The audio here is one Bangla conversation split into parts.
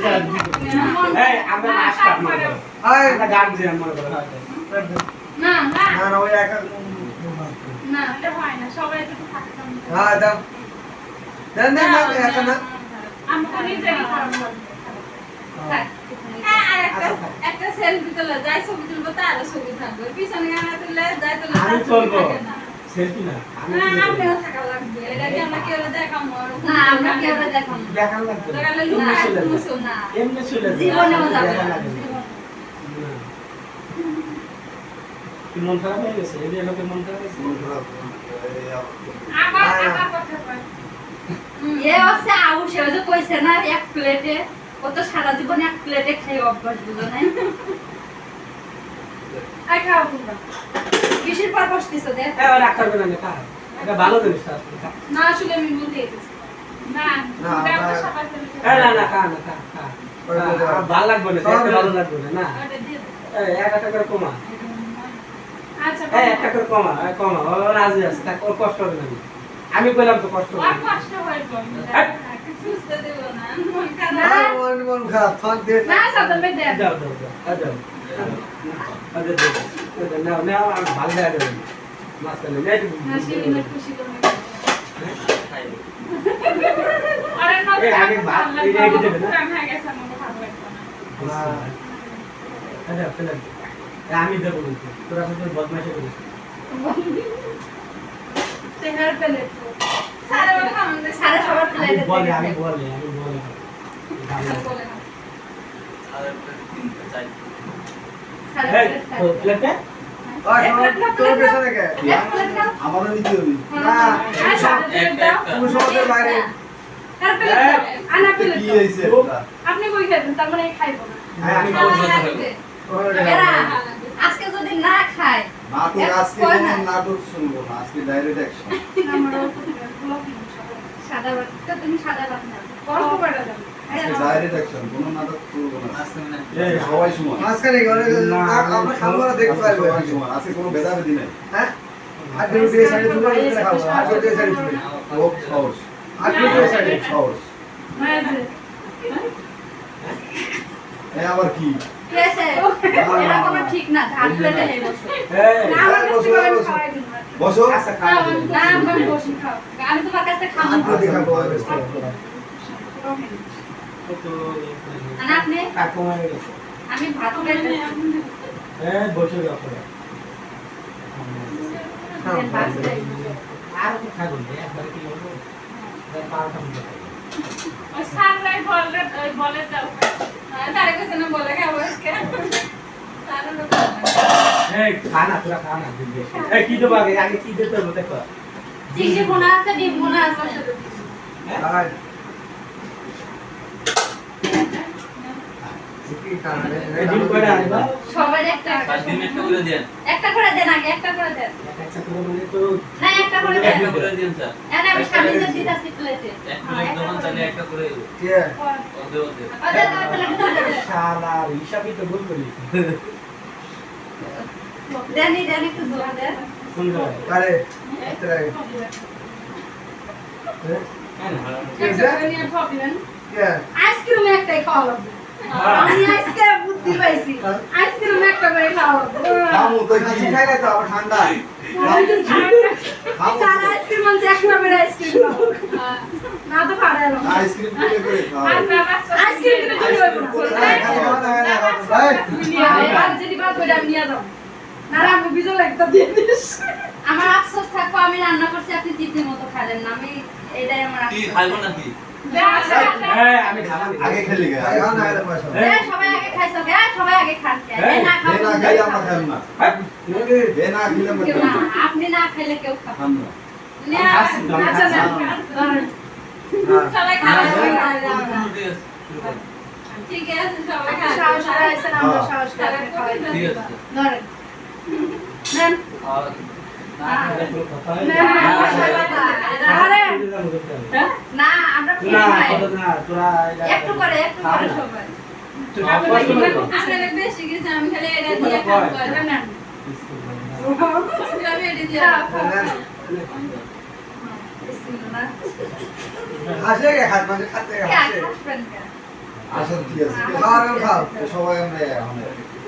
এই আমরা নাস্তা মনে করো আমরা গান দিয়ে মনে করো না না না না ওই একা না এটা হয় না সবাই একটু থাকতাম হ্যাঁ দাও দেন দেন না একা না আমরা নিজেই খারাপ হ্যাঁ আর একটা সেলফি তোলা যায় ছবি তুলবো তার ছবি থাকবে পিছনে ক্যামেরা তুললে যায় তোলা আমি তুলবো সেলফি না না আপনিও থাকা লাগবে এটা কি আমরা কেউ দেখাবো না আমরা কেউ দেখাবো দেখান লাগবে দেখালে লুকায় মুছো না এমনি চলে জীবনেও যাবে না কি মন খারাপ হয়ে গেছে এই যে লোকের মন খারাপ হয়েছে আবার আবার কথা কয় এ হচ্ছে আউশ ওই যে কইছে না এক প্লেটে ও তো সারা জীবন এক প্লেটে খেয়ে অভ্যাস বুঝো না আই খাও তোমরা কিসের পর বসতিছো দেখ এই রাখ করবে না কা এটা ভালো জিনিস না আসলে আমি বলতে গেছি না না, আমরা আমরা- সবাই ফেলে এই না না কা না কা ভালো লাগবে না দেখতে ভালো লাগবে না না ওটা দিয়ে দাও। এই এক টাকা করে কমা আচ্ছা এই একটা করে কমা কমা ও রাজি আছে তা ওর কষ্ট হবে না আমি কইলাম তো কষ্ট হবে আর কষ্ট হয় সুস্থ দেব না মন না। খারাপ মন মন খারাপ ফাঁক দিয়ে না সাদা মে দে যাও যাও যাও যাও আদে দে না না আমি ভালো লাগে না মাসলে নেট না সেই না খুশি করে আরে না এই আগে ভাত এই রেডি দেবে না আমি আগে গেছে আমাকে ভালো লাগতো না আচ্ছা ফেলে আমি দেবো কিন্তু তোরা শুধু বদমাইশি করিস তেহার পেলে সারা বলে আমাদের সারা সবার প্লেটে বলে আমি বলে বলে না সারা এই প্লেটে প্লেটে তোর পেছনে কে এক প্লেট নাও আমারও নিতে হবে না আর সাদা তেল দাও তুমি সমাজের বাইরে আর পেলে দাও আনা পেলে কি দাও হইছে এটা আপনি কই খাবেন তার মানে খাইবো না হ্যাঁ আমি ভালো বলবো লাগবে। এরা আজকে যদি না খায় নাটক আজকে কয় না। কোনো নাটক শুনবো না আজকে ডাইরেক্ট অ্যাকশন আমারও পোলাও কিনবো সবাই সাদা ভাত তো তুমি সাদা ভাত নাও অল্প কয়টা দাও আজকে ডাইরেক্ট অ্যাকশন কোনো নাটক করবো না আজকে এই সবাই সমান মাঝখানে গেলে আমরা খাবো না দেখতে আজকে পারবে সবাই সমান আজকে কোনো ভেদাভেদি নেই হ্যাঁ আর দুটো সাইডে দুটো খাবো আর দুটো সাইডে তুলে লোক সাহস আর দুটো সাইডে সাহস হ্যাঁ যে এই আবার কি ঠিক আছে এটা কোনো ঠিক না হাত প্লেটে হেই বসো এই না আমার কাছে করে আমি খাওয়াই দিন বসো আচ্ছা না খাওয়া আমি না, না আমি বসি খাও আমি তোমার কাছে খাবো আর দেখাবো তো আর আপনি কাকু হয়ে গেছে আমি ভাত প্লেটে এই বসে যাও পরে ভাত প্লেটে আর কি খাবো একবার কি বলবো পারতাম না ওই সানরাই বলে দাও তারে কাছে না বলে খাবো আজকে সারা লোক এই খানা পুরা খানা দিবে এই কি দেবো আগে আগে কি দিতে হবে দেখো চিংড়ি ভুনা আছে ডিম ভুনা আছে আর কি কারণে এই ডিম কয়টা আনবা সবার একটা দিন একটা করে দেন একটা করে দেন আগে একটা করে দেন একটা করে মানে তো না একটা করে দেন একটা করে দেন স্যার এনে আমি স্বামীদের দিতাছি প্লেটে এক প্লেট যখন চাইলে একটা করে কে ওদের ওদের ওদের ওই প্লেটে দেন শালা হিসাবই তো ভুল করি দেনি দেনি একটু জোর দেন কোন জায়গায় আরে এতরে একটা করে নিয়ে খাবেন কে আইসক্রিম একটাই খাওয়া লাগবে আমি আজকে বুদ্ধি পাইছি আইসক্রিম একটা করে খাওয়া লাগবে খামু তো কাশি কি খাইলে তো আবার ঠান্ডা খামু চার আইসক্রিম আছে একটা করে আইসক্রিম খাবো না তো পারে না আইসক্রিম করে করে খাও আইসক্রিম কিনে দিলে হবে না আর যদি বাদ করে আমি নিয়ে যাবো না আমি বিজল একটা দিয়ে দিস আমার আফসোস থাকবো আমি রান্না করছি আপনি তৃপ্তির মতো খাবেন না আমি এটাই আমার কি আফসোস। খাইবো নাকি এই আমি খালাম আগে খেলি গে সবাই আগে খাইছো সবাই আগে খান এই না বে না খাই আমরা খাইব না বে না খেলে আমরা কেউ খাইব না না আপনি না খাইলে কেউ খাবে খাম না আচ্ছা না সবাই খাওয়া ঠিক আছে সবাই সাহস খাওয়া করে আইছেন আমরা সাহস করে খাওয়াই ঠিক আছে ধরেন নেন আর আরে না আমরা খেয়ে খাই একটু করে সবাই আপনারা বেশি কিছু আমি খালি এটা দিয়ে খাবো নেন আমি এটা দিয়ে বিসমিল্লাহ হাসে গে হাত মাঝে খাতে কে হাসে আসবেন কে আচ্ছা ঠিক আছে খাও খাও সবাই আমরা এখন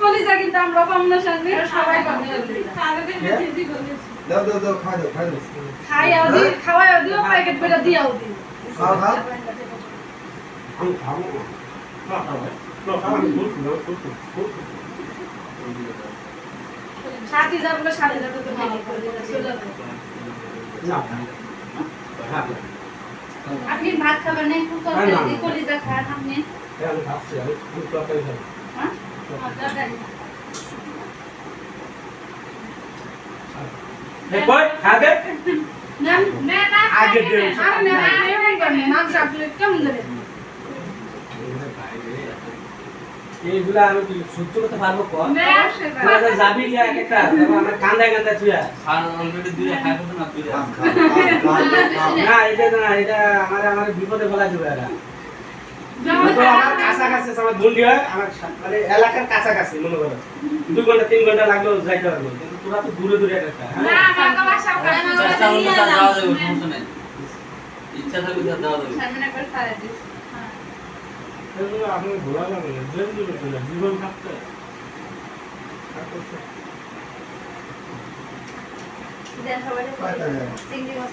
কলিজা কিন্তু আমরা পাম না সামনে সবাই পাবে সারাদিন দিদি বলেছে দাও দাও দাও খাই দাও খাইয়াও দি খাওয়াও দিও প্যাকেট করে দিয়াও দি খাও খাও আমি খাবো না খাবো না আমি বলছি না সাথী যাবো না সাথে যাবো তো ভালো করে চলে যাবে না হ্যাঁ আপনি ভাত খাবেন না একটু তরকারি কলিজা খান আপনি আমি ভাবছি আমি তরকারি খাবো হ্যাঁ এই কই খাবে নাম না আগে দে আর না এমন করে নাম চাপলে কেমন ধরে এইগুলা আমি কি সহ্য করতে পারবো কর না তোরা যাবি কি একটা আমার কান্দায় কান্দায় তুই আর অলরেডি দুইটা খাই ফেলতো না দুইটা না এটা আমার বিপদে ফেলা দিবে এরা তো আমার কাছাকাছি আমার বন্ধু হয় আমার মানে এলাকার কাছাকাছি মনে করো 2 ঘন্টা 3 ঘন্টা লাগলো যাইতে পারবো কিন্তু তোরা তো দূরে দূরে একটা না কাকা বাসা করে চেষ্টা করলে তার দেওয়া যাবে সমস্যা নেই ইচ্ছা থাকলে তার দেওয়া যাবে সামনে করে খাওয়া দিস এগুলো আপনি ভোলা লাগে জীবন থাকতে দেন সবাই চিংড়ি মাছ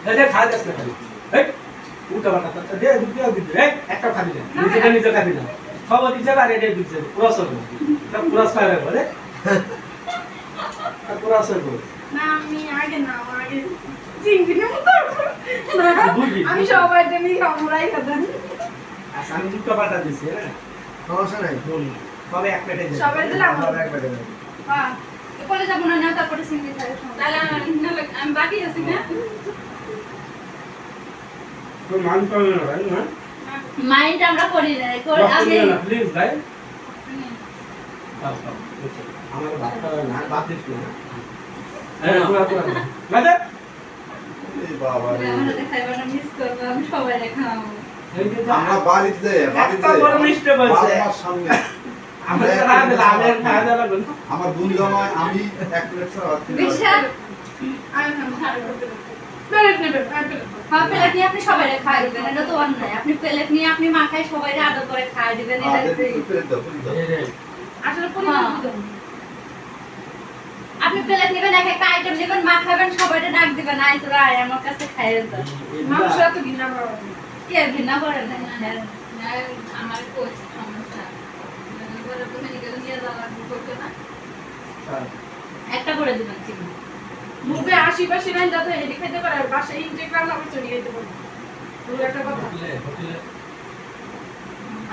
এটা খাওয়া যাচ্ছে না খালি এই উল্টা পাল্টা দে দিতে এই একটা খাবি না নিজে খাবি না খবর দিতে পারে এটা দিতে ক্রস হবে এটা ক্রস পাবে বলে ক্রস হবে না আমি আগে চিংড়ি নেব না আমি সবাই টেনে খামরাই খাতাম আচ্ছা আমি উল্টা পাল্টা দিছি হ্যাঁ সমস্যা নাই তবে এক প্লেটে দে সবাই দিলাম আমরা এক প্যাকেট হ্যাঁ কলে যাব না তারপরে চিংড়ি খাই তাহলে আমি বাকি আছি না তো মান পাবে না ভাই না মাইন্ড আমরা করি না আগে প্লিজ ভাই আমার বাচ্চা না বাদ দিস না হ্যাঁ পুরো পুরো বাদে এই বাবা রে আমরা খাইবা না মিস করব আমি সবাই খাবো এই যে আমরা বাড়িতে একটা বড় মিষ্টি বলছে আমার সামনে আমরা খাওয়া দিলাম আমি খাওয়া দিলাম আমার বন্ধু জামাই আমি এক প্লেট ছাড়া ভাত খেতে পারি না। বিশাল আমি প্লেট নেবে হ্যাঁ প্লেট নিয়ে আপনি সবাই খাই দিবেন এটা তো অন্যায় আপনি প্লেট নিয়ে আপনি মাখায় সবাই আদর করে খাই দিবেন এটা আমাদের প্লেট দাও প্লেট দাও আসলে পরিমাণ বুঝুন আপনি প্লেট নেবেন এক একটা আইটেম নেবেন মাখাবেন সবাইকে ডাক দিবেন আই তোরা আয় আমার কাছে খাইয়ে দাও মাংস তো ঘৃণা করে কে ঘৃণা করে না আমার কোচ সমস্যা বলে তুমি নিয়ে যাওয়ার করতে না একটা করে দিবেন চিকেন মুখে আশিপাশি নাই যাতে হেডি খেতে পারে বাসায় ইন্টেগ্রাল আমি চলে যেতে পারি ওই একটা কথা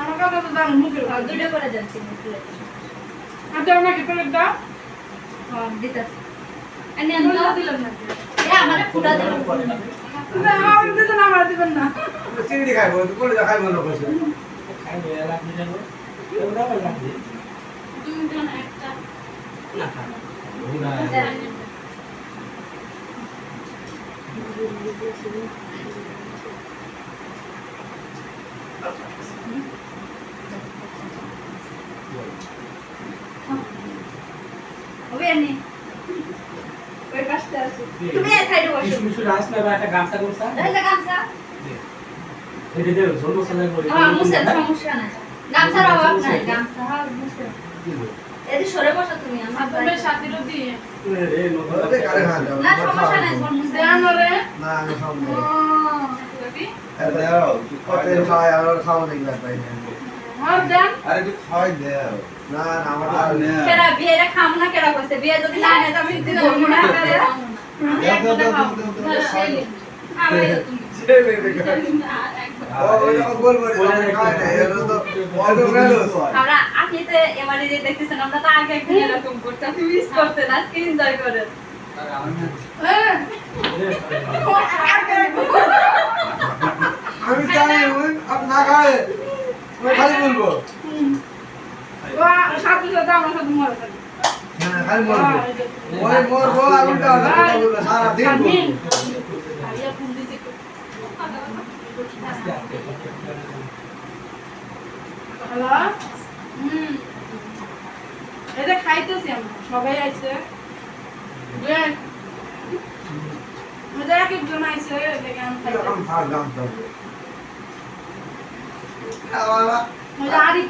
আমার কথা তো জানো মুখে দুটো করে দেন চিকেন প্লেট আপনি আমাকে প্লেট দাও হ্যাঁ দিতাছি আমি বলে আনলো দিলাম না এ আমারে পুরা দিলাম না আমার দিতে না আমার দিবেন না চিংড়ি খাইবো কোন খাইবো না কইছে খাইবে লাগবে যাবো ওটা লাগবে তুমি তো না একটা না খা ওরা ওবে নি ওই পাশে আছে তুমি এই সাইডে বসো কিছু রাস না বা একটা গামছা করছা এই যে গামছা এই যে জন্য সালাম করে হ্যাঁ মুসের সমস্যা নাই গামছার অভাব নাই গামছা হ্যাঁ মুসে এদি সরে বসো তুমি আমার তুমি সাথীরও দিয়ে রে নতুন ওরে কারে খাওয়া যাবে না সমস্যা নাই কোন মুসে দেন রে না আমি খাবো না রবি দাও কত খায় আর খাওয়া দেখি না তাই আর দেন আরে একটু খাওয়াই দাও না না আমার আর না কেরা বিয়েটা খাম না কেরা কইছে বিয়ে যদি না নেয় আমি দিতে বলবো না করে দাও দাও দাও দাও তুমি সে বেবে ও ওই রকম বলবো না খায় না এর তো বড় গেল আমরা আপনি তো এবারে যে দেখতেছেন আমরা তো আগে একদিন এরকম করতাম আপনি মিস করতেন আজকে এনজয় করেন আমি চাই আপ না খায় আমি খালি বলবো ও সাথী সাথে আমার সাথে মরে থাকে হ্যাঁ খালি বলবো ওই মোর বল আগুনটা না কথা বলবো সারা দিন বলবো আইয়া ফোন দিতে আস্তে আস্তে হ্যালো এটা খাইতেছি আমরা সবাই আইছে এক একজন আইছে দেখে আমি এরকম খাইতেছি ভাগ দাম দাও খাওয়া ওই যে আরিফ